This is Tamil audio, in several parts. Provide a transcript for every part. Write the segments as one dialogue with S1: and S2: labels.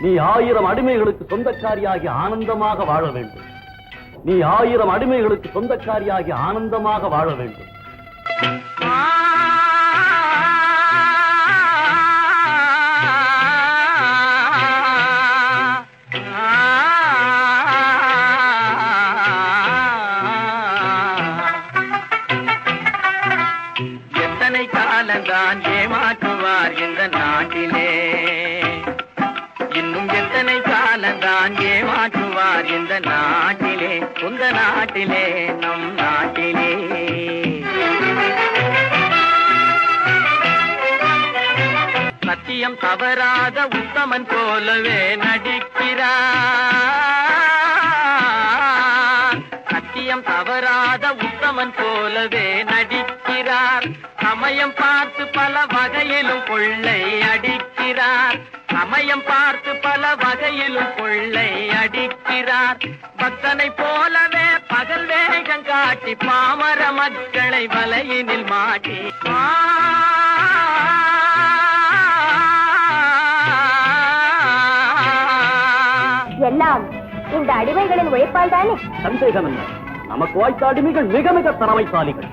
S1: நீ 1000 அடிமைகளுக்கு சொந்தக்காரியாகி ஆனந்தமாக வாழ வேண்டும். நீ 1000 அடிமைகளுக்கு சொந்தக்காரியாகி ஆனந்தமாக வாழ வேண்டும்.
S2: எத்தனை காலந்தான் ஏமாற்றுவார் இந்த நாட்டிலே, இன்னும் எத்தனை காலந்தான் ஏமாற்றுவார் இந்த நாட்டிலே, உந்த நாட்டிலே, நம் நாட்டிலே. சத்தியம் தவறாத உத்தமன் போலவே நடிக்கிறார், சத்தியம் தவறாத உத்தமன் போலவே நடிக்கிறார். சமயம் பார்த்து பல வகையிலும் கொள்ளை அடிக்கிறார், சமயம் பார்த்து பல வகையிலும் கொள்ளை அடிக்கிறார். பக்தனை போலவே பகல் வேகம் காட்டி பாமர மக்களை வலையினில் மாட்டி
S3: எல்லாம் இந்த அடிமைகளின் உழைப்பால் தானே?
S1: சந்தேகம் என்ன, நமக்கு வாய்த்த அடிமைகள் மிக மிக திறமைசாலிகள்.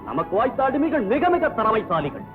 S1: நமக்கு வாய்த்த அடிமைகள் மிக மிக திறமைசாலிகள்.